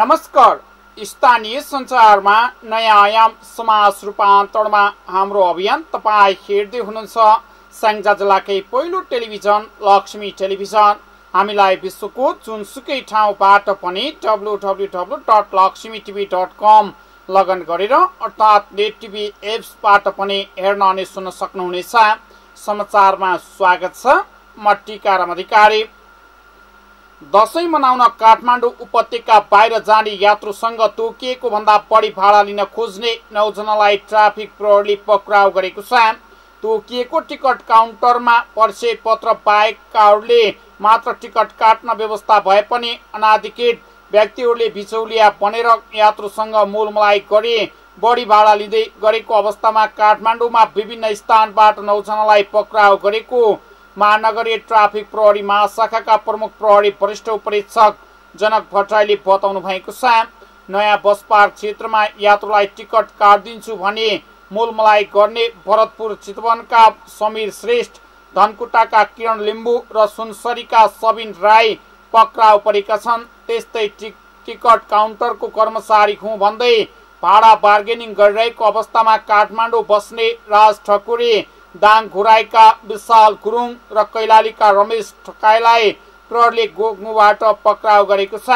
नमस्कार। स्थानीय सञ्चारमा नयाँ आयाम समाज रूपान्तरणमा हाम्रो अभियान तपाईँ हेर्दै हुनुहुन्छ स्याङ्जा जिल्लाकै पहिलो टेलिभिजन लक्ष्मी टेलिभिजन। हामीलाई विश्वको जुनसुकै ठाउँबाट पनि www.laxmitv.com लगइन गरेर अर्थात् नेट टिभी एप्सबाट पनि हेर्न अनि सुन्न सक्नुहुनेछ। समाचारमा स्वागत छ। म टिकाराम अधिकारी। दशैं मनाउन काठमाडौँ उपत्यका बाहिर जाने यात्रुसँग तोकिएको भन्दा बढी भाडा लिन खोज्ने 9 जनालाई ट्राफिक प्रहरीले पक्राउ गरेको छ। तोकिएको टिकट काउन्टरमा परिचय पत्र पाएकाहरूले मात्र टिकट काट्न व्यवस्था भए पनि अनाधिकृत व्यक्तिहरूले बिचौलिया बनेर यात्रुसँग मोलमलाई गरी बढी भाडा लिँदै गरेको अवस्थामा काठमाडौँमा विभिन्न स्थानबाट 9 जनालाई पक्राउ गरेको महानगरीय ट्राफिक प्रहरी महाशाखाका प्रमुख प्रहरी वरिष्ठ उपरीक्षक जनक भट्टराईले बताउनु भएको छ। नयाँ बस पार्क क्षेत्रमा यात्रुलाई टिकट काटिदिन्छु भने मोलमलाई गर्ने भरतपुर चितवनका समीर श्रेष्ठ, धनकुटाका किरण लिम्बू र सुनसरीका सबिन राई पक्राउ परेका छन्। त्यस्तै टिकट काउन्टरको कर्मचारी हुँ भन्दै भाडा बार्गेनिङ गरिरहेको अवस्थामा काठमाडौँ बस्ने राज ठकुरी, दाङ घुराईका विशाल गुरुङ र कैलालीका रमेश ठकाईलाई प्रहरीले गोगमुबाट पक्राउ गरेको छ।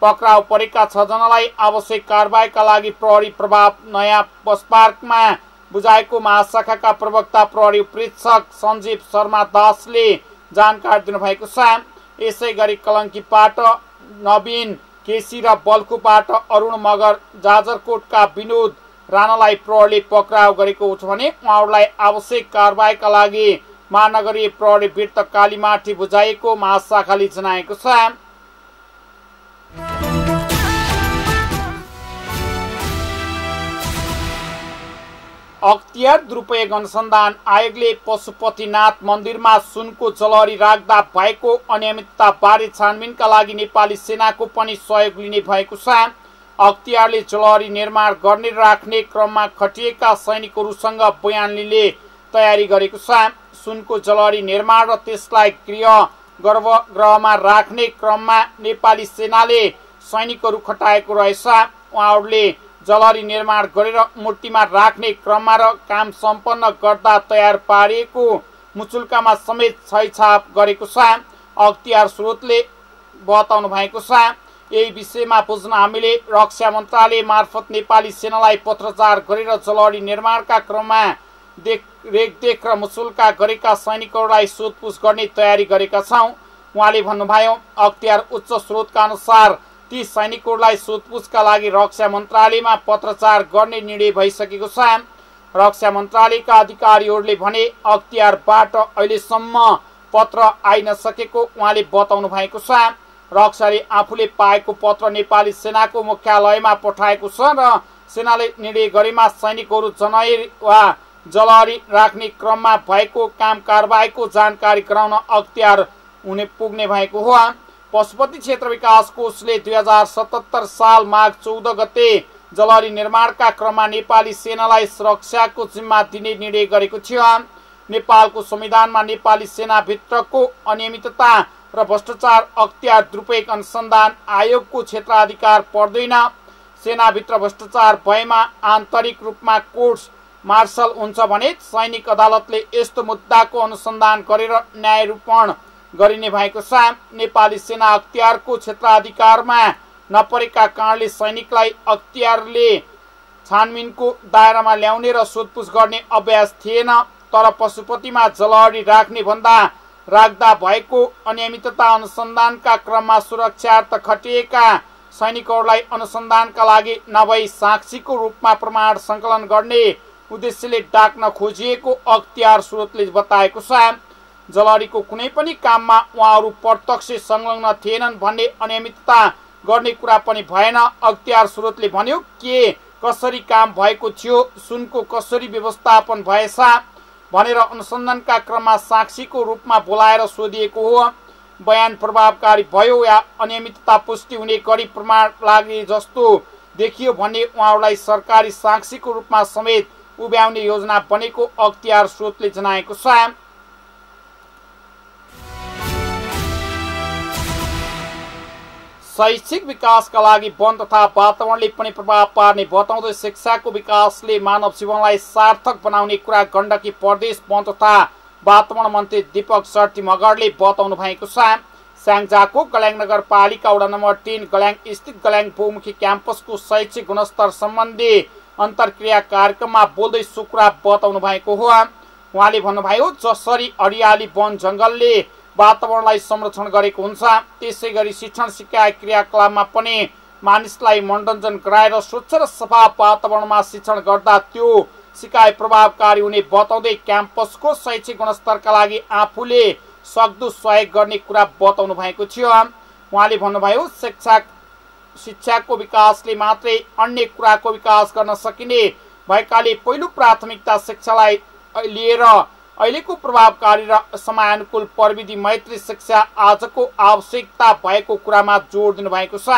पक्राउ परेका 6 जनालाई आवश्यक कारबाहीका लागि प्रहरी प्रभाव नयाँ बस पार्कमा बुझाएको महाशाखाका प्रवक्ता प्रहरी उपरीक्षक सञ्जीव शर्मा दासले जानकारी दिनुभएको छ। यसै गरी कलङ्कीबाट नवीन केसी र बल्खुबाट अरुण मगर, जाजरकोटका विनोद राणालाई प्रहरीले पक्राउ गरेको छ भने उहाँहरूलाई आवश्यक कारबाहीका लागि महानगरीय प्रहरी वृत्त कालीमाटी बुझाइएको महाशाखाले जनाएको छ। अख्तियार दुरुपयोग अनुसन्धान आयोगले पशुपतिनाथ मन्दिरमा सुनको जलहरी राख्दा भएको अनियमितताबारे छानबिनका लागि नेपाली सेनाको पनि सहयोग लिने भएको छ। अख्तियारले जलहरी निर्माण गर्ने राख्ने क्रममा खटिएका सैनिकहरूसँग बयान लिने तयारी गरेको छ। सुनको जलहरी निर्माण र त्यसलाई गर्भगृहमा राख्ने क्रममा नेपाली सेनाले सैनिकहरू खटाएको रहेछ। उहाँहरूले जलहरी निर्माण गरेर मूर्तिमा राख्ने क्रममा र काम सम्पन्न गर्दा तयार पारिएको मुचुल्कामा समेत छैछाप गरेको छ। अख्तियार स्रोतले बताउनु भएको छ। यही विषयमा बुझ्न हामीले रक्षा मन्त्रालय मार्फत नेपाली सेनालाई पत्रचार गरेर जलहरी निर्माणका क्रममा रेखदेख र मुचुल्का गरेका सैनिकहरूलाई सोधपुछ गर्ने तयारी गरेका छौँ। उहाँले भन्नुभयो, अख्तियार उच्च स्रोतका अनुसार ती सैनिकहरूलाई सोधपुछका लागि रक्षा मन्त्रालयमा पत्रचार गर्ने निर्णय भइसकेको छ। रक्षा मन्त्रालयका अधिकारीहरूले भने अख्तियारबाट अहिलेसम्म पत्र आइ नसकेको उहाँले बताउनु भएको छ। रक्षाले आफूले पाएको पत्र नेपाली सेनाको मुख्यालयमा पठाएको छ र सेनाले निर्णय गरेमा सैनिकहरू जनैर वा जलहरी राख्ने क्रममा भएको काम कारबाहीको जानकारी गराउन अख्तियार हुने पुग्ने भएको हो। पशुपति क्षेत्र विकास कोषले 2077 साल माघ 14 गते जलहरी निर्माणका क्रममा नेपाली सेनालाई सुरक्षाको जिम्मा दिने निर्णय गरेको थियो। नेपालको संविधानमा नेपाली सेनाभित्रको अनियमितता र भ्रष्टाचार अख्तियार दुरुपयोग अनुसन्धान आयोगको क्षेत्राधिकार पर्दैन। सेनाभित्र भ्रष्टाचार भएमा आन्तरिक रूपमा कोर्ट मार्शल हुन्छ भने सैनिक अदालतले यस्तो मुद्दाको अनुसन्धान गरेर न्यायारोपण गरिने भएको छ। नेपाली सेना अख्तियारको क्षेत्राधिकारमा नपरेका कारणले सैनिकलाई अख्तियारले छानबिनको दायरामा ल्याउने र सोधपुछ गर्ने अभ्यास थिएन। तर पशुपतिमा जलहरी राख्ने भन्दा राख्दा भएको अनियमितता अनुसन्धानका क्रममा सुरक्षार्थ खटिएका सैनिकहरूलाई अनुसन्धानका लागि नभई साक्षीको रूपमा प्रमाण सङ्कलन गर्ने उद्देश्यले डाक्न खोजिएको अख्तियार स्रोतले बताएको छ। जलहरीको कुनै पनि काममा उहाँहरू प्रत्यक्ष संलग्न थिएनन् भन्ने अनियमितता गर्ने कुरा पनि भएन। अख्तियार स्रोतले भन्यो, के कसरी काम भएको थियो, सुनको कसरी व्यवस्थापन भएछ भनेर अनुसन्धानका क्रममा साक्षीको रूपमा बोलाएर सोधिएको हो। बयान प्रभावकारी भयो या अनियमितता पुष्टि हुने गरी प्रमाण लागे जस्तो देखियो भन्ने उहाँहरूलाई सरकारी साक्षीको रूपमा समेत उभ्याउने योजना बनेको अख्तियार स्रोतले जनाएको छ। शैक्षिक विकासका लागि वन तथा वातावरणले पनि प्रभाव पार्ने बताउँदै शिक्षाको विकासले मानव जीवनलाई सार्थक बनाउने कुरा गण्डकी प्रदेश वन तथा वातावरण मन्त्री दीपक शर्ती मगरले बताउनु भएको छ। स्याङ्जाको गल्याङ नगरपालिका वडा नम्बर 3 गल्याङ स्थित गल्याङ बहुमुखी क्याम्पसको शैक्षिक गुणस्तर सम्बन्धी अन्तर्क्रिया कार्यक्रममा बोल्दै सो कुरा बताउनु भएको हो। उहाँले भन्नुभयो, जसरी हरियाली वन जंगलले वातावरणलाई संरक्षण गरेको हुन्छ, त्यसै गरी शिक्षण सिकाइ क्रियाकलापमा पनि मानिसलाई मनोरञ्जन गराएर स्वच्छ र सफा वातावरणमा शिक्षण गर्दा त्यो सिकाइ प्रभावकारी हुने बताउँदै क्याम्पसको शैक्षिक गुणस्तरका लागि आफूले सक्दो सहयोग गर्ने कुरा बताउनु भएको थियो। उहाँले भन्नुभयो, शिक्षाको विकासले मात्रै अन्य कुराको विकास गर्न सकिने भएकाले पहिलो प्राथमिकता शिक्षालाई लिएर अहिलेको प्रभावकारी र समयानुकूल प्रविधि मैत्री शिक्षा आजको आवश्यकता भएको कुरामा जोड दिनु भएको छ।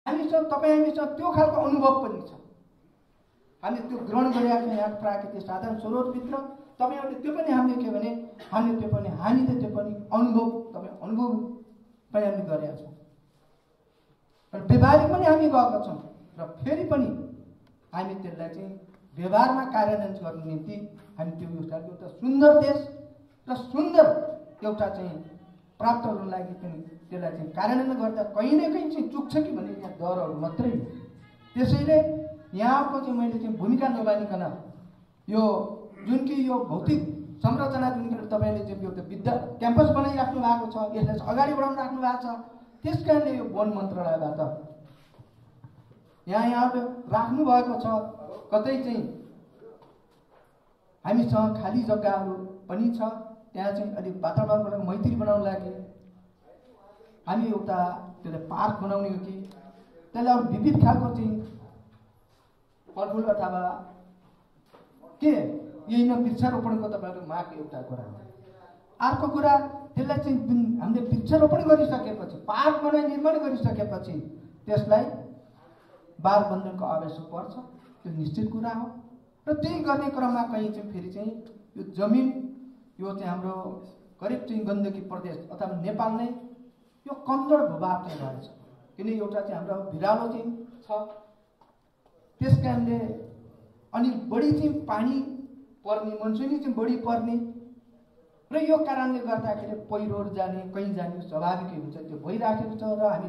हामीसँग त्यो खालको अनुभव पनि छ। हामी त्यो ग्रहण गरेका छौँ यहाँ प्राकृतिक साधन स्रोतभित्र। तपाईँहरूले त्यो पनि हामीले के भने हामीले त्यो पनि अनुभव पनि हामी गरेका छौँ र व्यवहारिक पनि हामी गएका छौँ र फेरि पनि हामी त्यसलाई चाहिँ व्यवहारमा कार्यान्वयन गर्नु निम्ति हामी त्यो एउटा सुन्दर देश र सुन्दर एउटा चाहिँ प्राप्त गर्नु लागि पनि त्यसलाई चाहिँ कार्यान्वयन गर्दा कहीँ न कहीँ चाहिँ चुक्छ कि भन्ने यहाँ डरहरू मात्रै हो। त्यसैले यहाँको चाहिँ मैले चाहिँ भूमिका नमानिकन यो जुन कि यो भौतिक संरचना जुन कि तपाईँले चाहिँ एउटा विद्या क्याम्पस बनाइराख्नु भएको छ, यसलाई अगाडि बढाउन राख्नु भएको छ, त्यस कारणले यो वन मन्त्रालयबाट यहाँ राख्नु भएको छ। कतै चाहिँ हामीसँग खाली जग्गाहरू पनि छ, त्यहाँ चाहिँ अलिक वातावरणबाट मैत्री बनाउन लागि हामी एउटा त्यसलाई पार्क बनाउने हो कि त्यसलाई अरू विविध खालको चाहिँ फलफुल अथवा के यही न वृक्षारोपणको तपाईँहरू माग एउटा कुरा हो। अर्को कुरा त्यसलाई चाहिँ जुन हामीले वृक्षारोपण गरिसकेपछि पार्क बनाइ निर्माण गरिसकेपछि त्यसलाई बार बन्धनको आवश्यक पर्छ, त्यो निश्चित कुरा हो। र त्यही गर्ने क्रममा कहीँ चाहिँ फेरि चाहिँ यो जमिन यो चाहिँ हाम्रो करिब चाहिँ गण्डकी प्रदेश अथवा नेपाल नै यो कमजोर भूभाग चाहिँ रहेछ, किन एउटा चाहिँ हाम्रो भिरालो चाहिँ छ, त्यस कारणले अनि बढी चाहिँ पानी पर्ने मनसुनी चाहिँ बढी पर्ने र यो कारणले गर्दाखेरि पहिरोहरू जाने कहीँ जाने स्वाभाविकै हुन्छ, त्यो भइराखेको छ। र हामी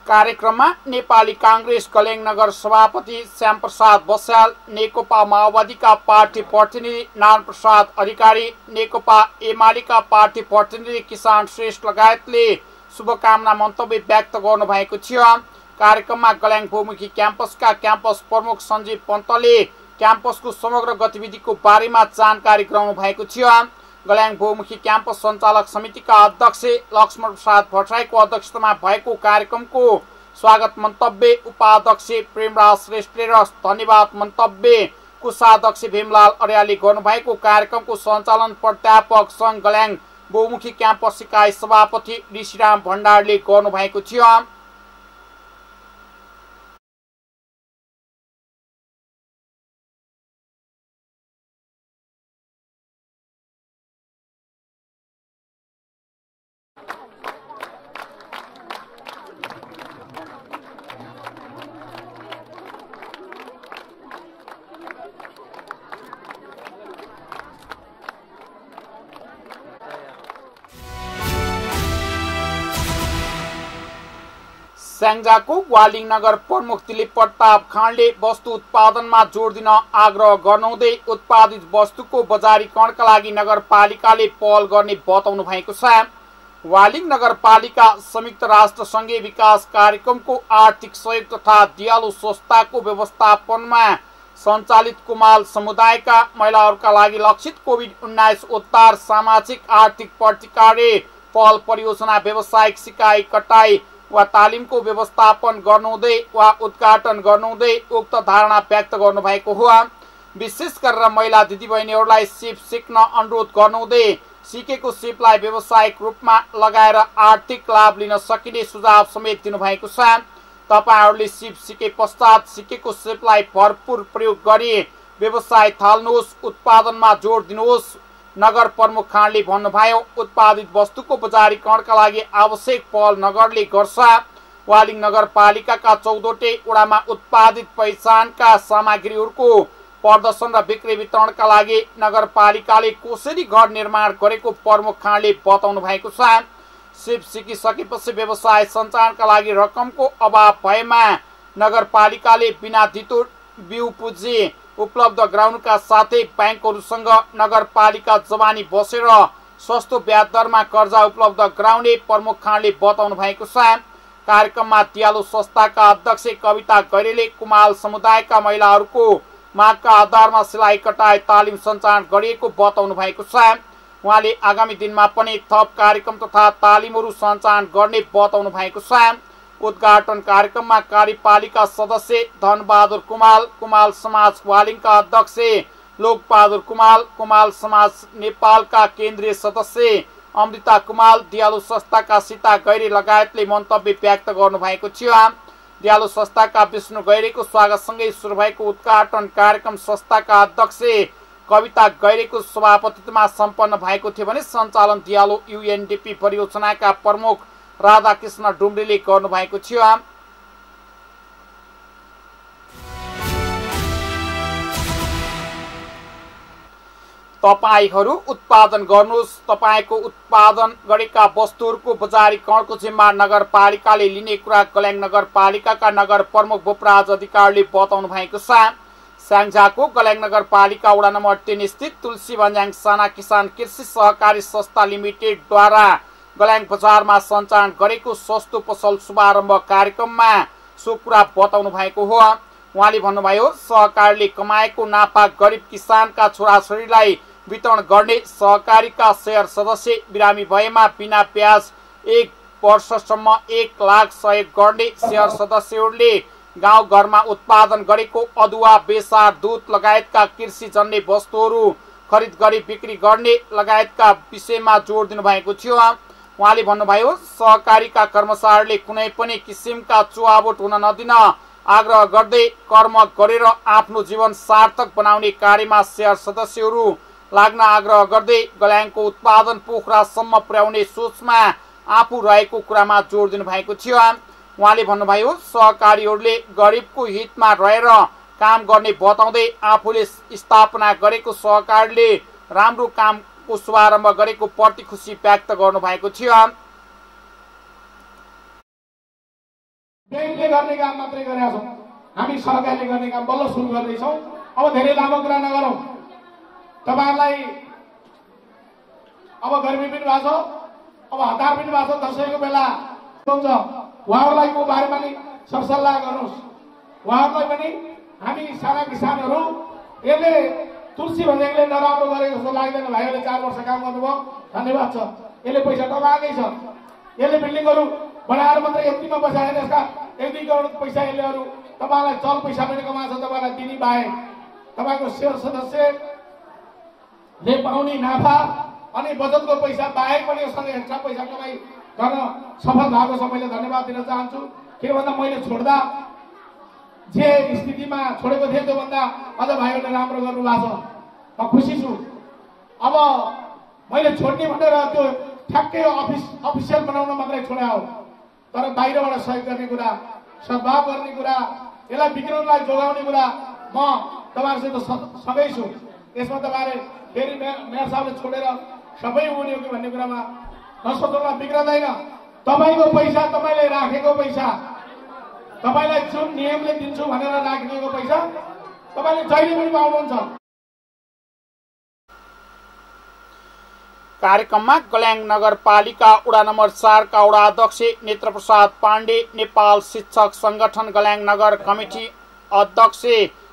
कार्यक्रममा नेपाली कांग्रेस गल्याङ नगर सभापति श्यामप्रसाद बस्याल, नेकपा माओवादीका पार्टी प्रतिनिधि नारायण प्रसाद अधिकारी, नेकपा एमालेका पार्टी प्रतिनिधि किसान श्रेष्ठ लगायतले शुभकामना मन्तव्य व्यक्त गर्नुभएको थियो। कार्यक्रममा गल्याङ बहुमुखी क्याम्पसका क्याम्पस प्रमुख सञ्जीव पन्तले क्याम्पसको समग्र गतिविधिको बारेमा जानकारी गराउनु भएको थियो। गल्याङ बहुमुखी क्याम्पस सञ्चालक समितिका अध्यक्ष लक्ष्मण प्रसाद भट्टराईको अध्यक्षतामा भएको कार्यक्रमको स्वागत मन्तव्य उपाध्यक्ष प्रेमराज श्रेष्ठले र धन्यवाद मन्तव्य कोषाध्यक्ष भीमलाल अर्यालले गर्नुभएको कार्यक्रमको सञ्चालन प्राध्यापक सङ्घ गल्याङ बहुमुखी क्याम्पस इकाइ सभापति ऋषिराम भण्डारले गर्नुभएको थियो। स्याङ्जाको वालिङ नगर प्रमुख दिलीप प्रताप खाँडले वस्तु उत्पादनमा जोड दिन आग्रह गर्नुहुँदै उत्पादित वस्तुको बजारीकरणका लागि नगरपालिकाले पहल गर्ने बताउनु भएको छ। वालिङ नगरपालिका संयुक्त राष्ट्र संघीय विकास कार्यक्रमको आर्थिक सहयोग तथा दियालु संस्थाको व्यवस्थापनमा सञ्चालित कुमाल समुदायका महिलाहरूका लागि लक्षित कोभिड-19 उद्धार सामाजिक आर्थिक प्रतिकार्य पहल परियोजना व्यावसायिक सिकाइ कटाई वा तालिमको व्यवस्थापन गर्नुहुँदै वा उद्घाटन गर्नुहुँदै उक्त धारणा व्यक्त गर्नुभएको हो। विशेष गरेर महिला दिदीबहिनीहरूलाई सिप सिक्न अनुरोध गर्नुहुँदै सिकेको सिपलाई व्यावसायिक रूपमा लगाएर आर्थिक लाभ लिन सकिने सुझाव समेत दिनुभएको छ। तपाईहरूले सिप सिके पश्चात सिकेको सिपलाई भरपूर प्रयोग गरी व्यवसाय थाल्नुहोस्, उत्पादनमा जोड दिनुहोस्। नगर प्रमुख खाँडले भन्नुभयो, उत्पादित वस्तुको बजारीकरणका लागि आवश्यक पहल नगरले गर्छ। वालिङ नगरपालिकाका 14वटै वडामा उत्पादित पहिचानका सामग्रीहरूको प्रदर्शन र बिक्री वितरणका लागि नगरपालिकाले कोसेली घर निर्माण गरेको प्रमुख खाँडले बताउनु भएको छ। सिप सिकिसकेपछि व्यवसाय सञ्चालनका लागि रकमको अभाव भएमा नगरपालिकाले बिना धितो बिउ पुँजी उपलब्ध गराउनुका साथै ब्याङ्कहरूसँग नगरपालिका जमानी बसेर सस्तो ब्याज दरमा कर्जा उपलब्ध गराउने प्रमुख खाँडले बताउनु भएको छ। कार्यक्रममा दियालु संस्थाका अध्यक्ष कविता गैरेले कुमाल समुदायका महिलाहरूको मागका आधारमा सिलाइ कटाइ तालिम सञ्चालन गरिएको बताउनु भएको छ। उहाँले आगामी दिनमा पनि थप कार्यक्रम तथा तालिमहरू सञ्चालन गर्ने बताउनु भएको छ। उद्घाटन कार्यक्रममा कार्यपालिका सदस्य धनबहादुर कुमाल, कुमाल समाज वालिङका अध्यक्ष लोकबहादुर कुमाल, कुमाल समाज नेपालका केन्द्रीय सदस्य अमृता कुमाल, दियालु संस्थाका सीता गैरे लगायतले मन्तव्य व्यक्त गर्नुभएको थियो। दियालु संस्थाका विष्णु गैरेको स्वागतसँगै सुरु भएको उद्घाटन कार्यक्रम संस्थाका अध्यक्ष कविता गैरेको सभापतित्वमा सम्पन्न भएको थियो भने सञ्चालन दियालु युएनडीपी परियोजनाका प्रमुख राधाकृष्ण डुम्रेले गर्नुभएको थियो। तपाईहरू उत्पादन गर्नुहोस्। तपाईको उत्पादन गरेका वस्तुहरूको बजारीकरणको जिम्मा नगरपालिकाले लिने कुरा गल्याङ नगरपालिकाका नगर प्रमुख बोपराज अधिकारीले बताउनु भएको छ। स्याङ्जाको गल्याङ नगरपालिका वडा नम्बर 3 स्थित तुलसी भन्ज्याङ साना किसान कृषि सहकारी संस्था लिमिटेडद्वारा गल्याङ बजारमा सञ्चालन गरेको सस्तो पसल शुभारम्भ कार्यक्रममा सो कुरा बताउनु भएको हो। उहाँले भन्नुभयो, सहकारीले कमाएको नाफा गरिब किसानका छोराछोरीलाई वितरण गर्ने, सहकारीका शेयर सदस्य बिरामी भएमा बिना ब्याज 1 वर्षसम्म 1 लाख सहयोग गर्ने, शेयर सदस्यहरूले गाउँघरमा उत्पादन गरेको अदुवा, बेसार, दुध लगायतका कृषिजन्य वस्तुहरू खरिद गरी बिक्री गर्ने लगायतका विषयमा जोड दिनु भएको थियो। उहाँले भन्नुभयो, सहकारीका कर्मचारीले कुनै पनि किसिमका चुहावट हुन नदिन आग्रह गर्दै कर्म गरेर आफ्नो जीवन सार्थक बनाउने कार्यमा शेयर सदस्यहरू लाग्न आग्रह गर्दै गल्याङको उत्पादन पोखरासम्म पुर्याउने सोचमा आफू रहेको कुरामा जोड दिनु भएको थियो। उहाँले भन्नुभयो, सहकारीहरूले गरिबको हितमा रहेर काम गर्ने बताउँदै आफूले स्थापना गरेको सहकारीले राम्रो कामको शुभारम्भ गरेको प्रति खुसी व्यक्त गर्नु भएको थियो। ब्याङ्कले गर्ने काम मात्रै गरेका छौँ, हामी सरकारले गर्ने काम बल्ल सुरु गर्दैछौँ। अब धेरै लामो कुरा नगरौँ। तपाईँहरूलाई अब गर्मी पनि भएको छ, अब हतार पनि भएको छ, दसैँको बेला हुन्छ। उहाँहरूलाई को बारेमा नि सरसल्लाह गर्नुहोस्। उहाँहरूलाई पनि हामी साना किसानहरू यसले तुलसी भन्ज्याङले नराम्रो गरेको जस्तो लाग्दैन। भाइहरूले 4 वर्ष काम गर्नुभयो, धन्यवाद छ। यसले पैसा कमाएकै छ। यसले बिल्डिङहरू बनाएर मात्रै यतिमा बसाएर यसका 1-2 करोड पैसा यसले अरू तपाईँलाई चल पैसा पनि कमाएको छ। तपाईँलाई दिने बाहेक तपाईँको शेयर सदस्यले पाउने नाफा अनि बचतको पैसा बाहेक पनि यसले एक्स्ट्रा पैसा कमाइ गर्न सफल भएको छ। मैले धन्यवाद दिन चाहन्छु। के भन्दा मैले छोड्दा जे स्थितिमा छोडेको थिएँ त्योभन्दा अझ भाइहरूले राम्रो गर्नुभएको छ। म खुसी छु। अब मैले छोड्ने भनेर त्यो ठ्याक्कै अफिसियल बनाउन मात्रै छोडा हो, तर बाहिरबाट सहयोग गर्ने कुरा, सद्भाव गर्ने कुरा, यसलाई विक्रमलाई जोगाउने कुरा म तपाईँहरूसित सँगै छु। यसमा तपाईँले फेरि मेयर साहबले छोडेर सबै हुने हो कि भन्ने कुरामा नसोच्नुलाई बिग्रदैन। तपाईँको पैसा, तपाईँले राखेको पैसा, तपाईँलाई जुन नियमले दिन्छु भनेर राखिदिएको पैसा तपाईँले जहिले पनि पाउनुहुन्छ। कार्यक्रममा गल्याङ नगरपालिका वडा नम्बर 4 का वडा अध्यक्ष नेत्र प्रसाद पाण्डे, नेपाल शिक्षक संगठन गल्याङ नगर कमिटी अध्यक्ष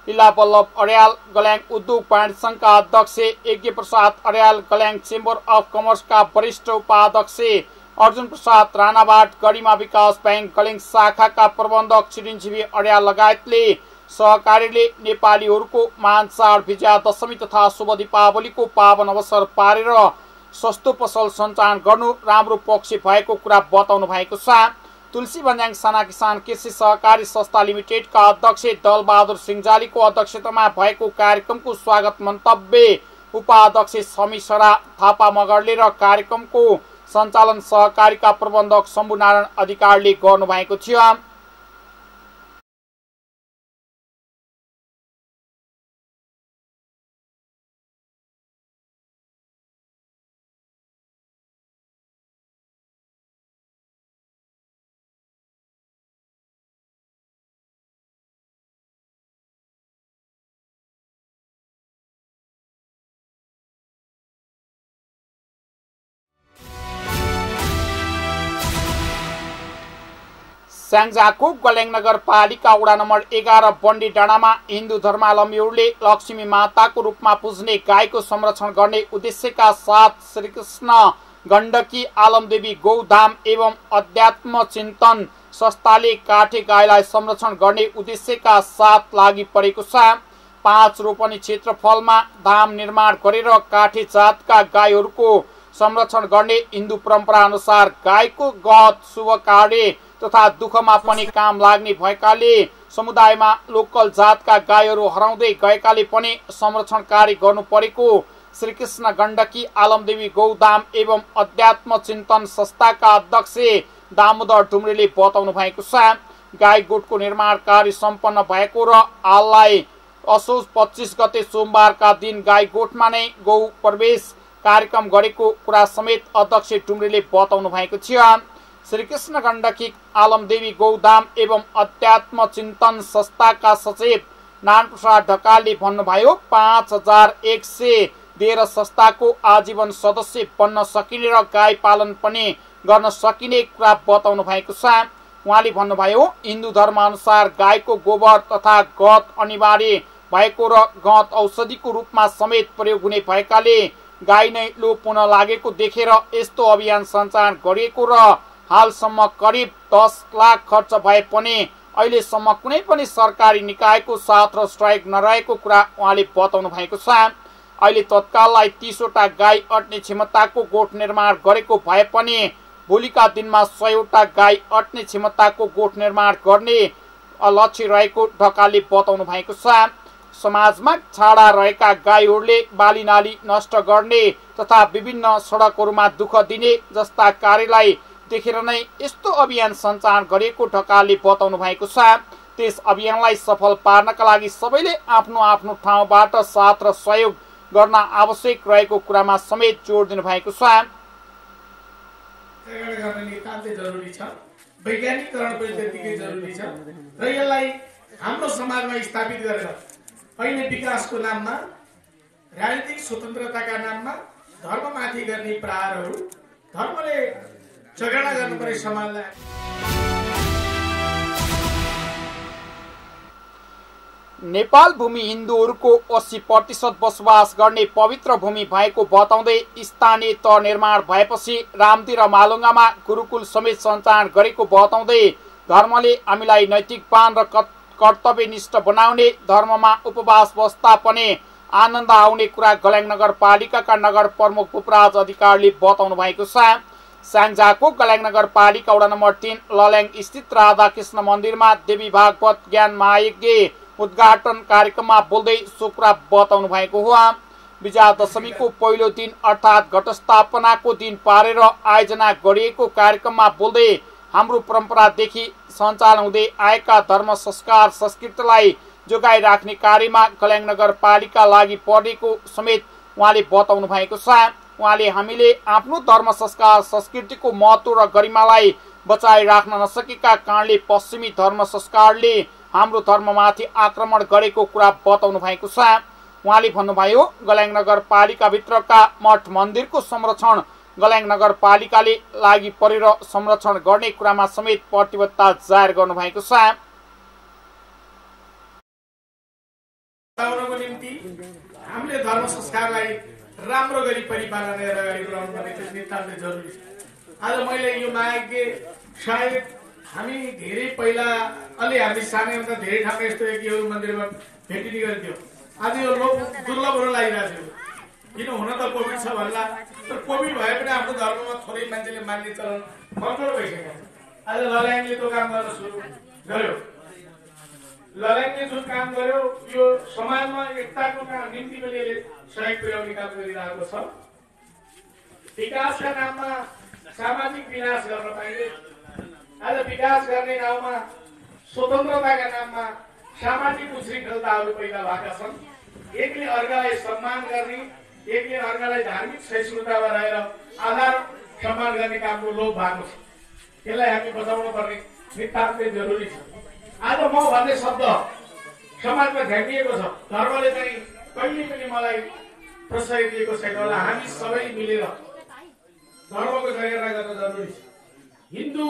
लीला बल्लभ अर्याल, गल्याङ उद्योग वाणिज्य संघका अध्यक्ष यज्ञ प्रसाद अर्याल, गल्याङ चेम्बर अफ कमर्सका वरिष्ठ उपाध्यक्ष अर्जुन प्रसाद राणाबाट, गरिमा विकास ब्याङ्क गल्याङ शाखाका प्रबन्धक चिरञ्जीवी अर्याल लगायतले सहकारीले नेपालीहरूको महान चाड विजया दशमी तथा शुभ दीपावलीको पावन अवसर पारेर सस्तो पसल सञ्चालन गर्नु राम्रो पक्ष भएको कुरा बताउनु भएको छ। तुलसी बन्याङ साना किसान कृषि सहकारी संस्था लिमिटेडका अध्यक्ष दलबहादुर सिंहजालीको अध्यक्षतामा भएको कार्यक्रमको स्वागत मन्तव्य उपाध्यक्ष समीसरा थापा मगरले र कार्यक्रमको सञ्चालन सहकारीका प्रबन्धक शम्भुनारायण अधिकारीले गर्नुभएको थियो। स्याङ्जाको गल्याङ नगरपालिका वडा नम्बर 11 बन्डी डाँडामा हिन्दू धर्मावलम्बीहरूले लक्ष्मी माताको रूपमा पुज्ने गाईको संरक्षण गर्ने उद्देश्यका साथ श्रीकृष्ण गण्डकी आलमदेवी गौधाम एवं अध्यात्म चिन्तन संस्थाले काठे गाईलाई संरक्षण गर्ने उद्देश्यका साथ लागि परेको छ। 5 रोपनी क्षेत्रफलमा धाम निर्माण गरेर काठे जातका गाईहरूको संरक्षण गर्ने हिन्दू परम्परा अनुसार गाईको गहत शुभ कार्य तथा दुःखमा पनि काम लाग्ने भएकाले समुदायमा लोकल जातका गाईहरू हराउँदै गएकाले पनि संरक्षण कार्य गर्नु परेको श्रीकृष्ण गण्डकी आलमदेवी गौधाम एवं अध्यात्म चिन्तन संस्थाका अध्यक्ष दामोदर डुम्रेले बताउनु भएको छ। गाई गोठको निर्माण कार्य सम्पन्न भएको र हाललाई असोज 25 गते सोमबारका दिन गाई गोठमा नै गौ प्रवेश कार्यक्रम गरेको कुरा समेत अध्यक्ष डुम्रेले बताउनु भएको थियो। श्रीकृष्ण गण्डकी आलमदेवी गौधाम एवं अध्यात्म चिन्तन संस्थाका सचिव नारायण प्रसाद ढकालले भन्नुभयो 5100 दिएर संस्थाको आजीवन सदस्य बन्न सकिने र गाई पालन पनि गर्न सकिने कुरा बताउनु भएको छ। उहाँले भन्नुभयो हिन्दू धर्म अनुसार गाईको गोबर तथा गहत अनिवार्य भएको र गहत औषधिको रूपमा समेत प्रयोग हुने भएकाले गाई नै लोप हुन लागेको देखेर यस्तो अभियान सञ्चालन गरिएको र हालसम्म करिब 10 लाख खर्च भए पनि अहिलेसम्म कुनै पनि सरकारी निकायको साथ र स्ट्राइक नरहेको कुरा उहाँले बताउनु भएको छ। अहिले तत्काललाई 30 वटा गाई अट्ने क्षमताको गोठ निर्माण गरेको भए पनि भोलिका दिनमा 100 वटा गाई अट्ने क्षमताको गोठ निर्माण गर्ने लक्ष्य रहेको ढकालले बताउनु भएको छ। समाजमा छाडा रहेका गाईहरूले बाली नाली नष्ट गर्ने तथा विभिन्न सडकहरूमा दुःख दिने जस्ता कार्यलाई देखेर नै यस्तो अभियान सञ्चालन गरेको ढकालले बताउनु भएको छ। त्यस अभियानलाई सफल पार्नका लागि सबैले आफ्नो आफ्नो ठाउँबाट साथ र सहयोग गर्न आवश्यक रहेको कुरामा समेत जोड दिनु भएको छ। वैज्ञानिकरण पनि त्यतिकै जरुरी छ र यसलाई हाम्रो समाजमा स्थापित गरेर अहिले विकासको नाममा राजनीतिक स्वतन्त्रताका नाममा धर्ममाथि गर्ने प्रहारहरू धर्मले झगडा गर्नुपर्ने समाजलाई नेपाल भूमि हिन्दूहरूको 80% बसोबास गर्ने पवित्र भूमि भएको बताउँदै स्थानीय तह निर्माण भएपछि रामदी र मालुङ्गामा गुरुकुल समेत सञ्चालन गरेको बताउँदै धर्मले हामीलाई नैतिकवान र कर्तव्यनिष्ठ बनाउने धर्ममा उपवास बस्दा पनि आनन्द आउने कुरा गल्याङ नगरपालिकाका नगर प्रमुख पुपराज अधिकारीले बताउनु भएको छ। स्याङ्जाको गल्याङ नगरपालिका वडा नम्बर 3 लल्याङ स्थित राधाकृष्ण मन्दिरमा देवी भागवत ज्ञान महायज्ञ उद्घाटन कार्यक्रममा बोल्दै सो कुरा बताउनु भएको हो। विजया दशमीको पहिलो दिन अर्थात् घटस्थापनाको दिन पारेर आयोजना गरिएको कार्यक्रममा बोल्दै हाम्रो परम्परादेखि सञ्चालन हुँदै आएका धर्म संस्कार संस्कृतिलाई जोगाइ राख्ने कार्यमा गल्याङ नगरपालिका लागि परेको समेत उहाँले बताउनु भएको छ। उहाँले हामीले आफ्नो धर्म संस्कार संस्कृतिको महत्व र गरिमालाई बचाइ राख्न नसकेका कारणले पश्चिमी धर्म संस्कारले हाम्रो धर्ममाथि आक्रमण गरेको कुरा बताउनु भएको छ। उहाँले भन्नुभयो गल्याङ नगरपालिका भित्रका मठ मन्दिरको संरक्षण गल्याङ नगरपालिकाले लागि परेर संरक्षण गर्ने कुरामा समेत प्रतिबद्धता जाहेर गर्नु भएको छ। हामीले धर्म संस्कारलाई राम्रो गरी परिपालन गरेर अगाडि बढाउनु पर्ने नितान्तै जरुरी छ। आज मैले यो महायज्ञ सायद हामी धेरै पहिला अलि हामी सानै हुँदा धेरै ठाउँमा यस्तो यज्ञहरू मन्दिरमा भेटिने गर्थ्यो। आज यो दुर्लभहरू लागिरहेको छ। किन हुन त कोभिड छ भन्ला, तर कोभिड भए पनि आफ्नो धर्ममा थोरै मान्छेले मान्ने चलन कमजोर भइसकेको छ। आज लल्याङले त्यो काम गर्न सुरु गर्यो। लल्याङले जुन काम गर्यो यो समाजमा एकताको निम्ति पनि यसले सहयोग पुर्याउने काम गरिरहेको छ। विकासका नाममा सामाजिक विनाश गर्न पाइने, आज विकास गर्ने नाममा स्वतन्त्रताका नाममा सामाजिक उच्छृङ्खलताहरू पैदा भएका छन्। एकले अर्कालाई सम्मान गर्ने, एकले अर्कालाई धार्मिक सहिष्णुतामा रहेर आधार सम्मान गर्ने कामको लोभ भएको छ। यसलाई हामी बचाउनु पर्ने नितान्तै जरुरी छ। आज म भन्ने शब्द समाजमा झ्याकिएको छ। धर्मले चाहिँ कहिले पनि मलाई प्रश्रय दिएको छैन होला। हामी सबै मिलेर धर्मको जगेर्ना गर्न जरुरी छ। हिन्दू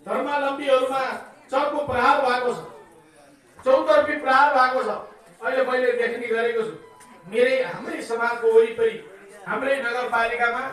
धर्मावलम्बीहरूमा चर्को प्रहार भएको छ, चौतर्फी प्रहार भएको छ। अहिले मैले देख्ने गरेको छु हाम्रै समाजको वरिपरि, हाम्रै नगरपालिकामा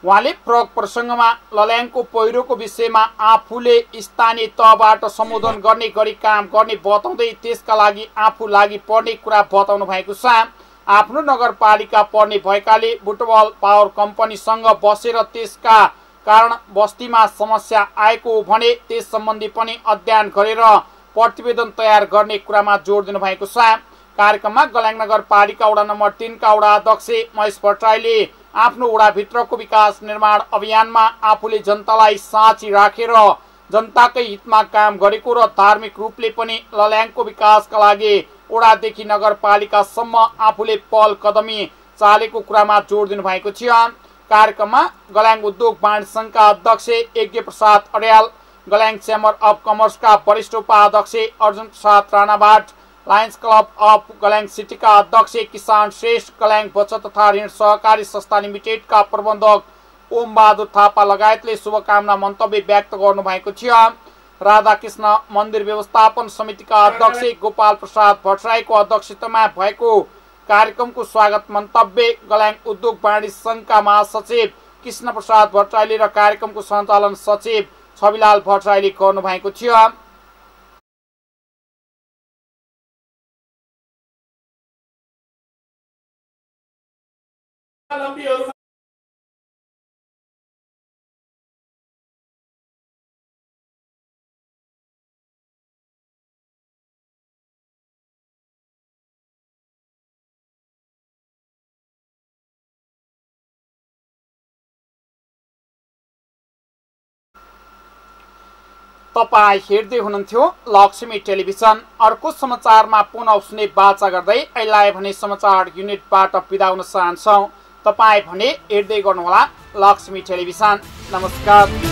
उहाँले प्रयोग प्रसङ्गमा लल्याङको पहिरोको विषयमा आफूले स्थानीय तहबाट सम्बोधन गर्ने गरी काम गर्ने बताउँदै त्यसका लागि आफू लागि पर्ने कुरा बताउनु भएको छ। आफ्नो नगरपालिका पर्ने भएकाले बुटबल पावर कम्पनीसँग बसेर त्यसका कारण बस्तीमा समस्या आएको हो भने त्यस सम्बन्धी पनि अध्ययन गरेर प्रतिवेदन तयार गर्ने कुरामा जोड दिनु भएको छ। कार्यक्रममा गल्याङ नगरपालिका वडा नम्बर 3 का वडा अध्यक्ष महेश भट्टराईले आफ्नो वडाभित्रको विकास निर्माण अभियानमा आफूले जनतालाई साँची राखेर जनताकै हितमा काम गरेको र धार्मिक रूपले पनि लल्याङको विकासका लागि वडादेखि नगरपालिकासम्म आफूले पहल कदमी चालेको कुरामा जोड दिनु भएको थियो। कार्यक्रममा गल्याङ उद्योग वाणिज्य संघका अध्यक्ष यज्ञ प्रसाद अर्याल, गल्याङ चेम्बर अफ कमर्सका वरिष्ठ उपाध्यक्ष अर्जुन प्रसाद राणाबाट, लायन्स क्लब अफ गल्याङ सिटीका अध्यक्ष किसान श्रेष्ठ, गल्याङ बचत तथा ऋण सहकारी संस्था लिमिटेडका प्रबन्धक ओम बहादुर थापा लगायतले शुभकामना मन्तव्य व्यक्त गर्नु भएको थियो। राधाकृष्ण मन्दिर व्यवस्थापन समितिका अध्यक्ष गोपाल प्रसाद भट्टराईको अध्यक्षतामा भएको कार्यक्रमको स्वागत मन्तव्य गल्याङ उद्योग वाणिज्य संघका महासचिव कृष्ण प्रसाद भट्टराईले र कार्यक्रमको सञ्चालन सचिव छविलाल भट्टराईले गर्नु भएको थियो। तपाईं हेर्दै हुनुहुन्थ्यो लक्ष्मी टेलिभिजन। अर्को समाचारमा पुनः उसने बाचा गर्दै अहिले भने समाचार युनिटबाट बिदा हुन चाहन्छौं। तपाईं भने हेर्दै गर्नुहोला लक्ष्मी टेलिभिजन। नमस्कार।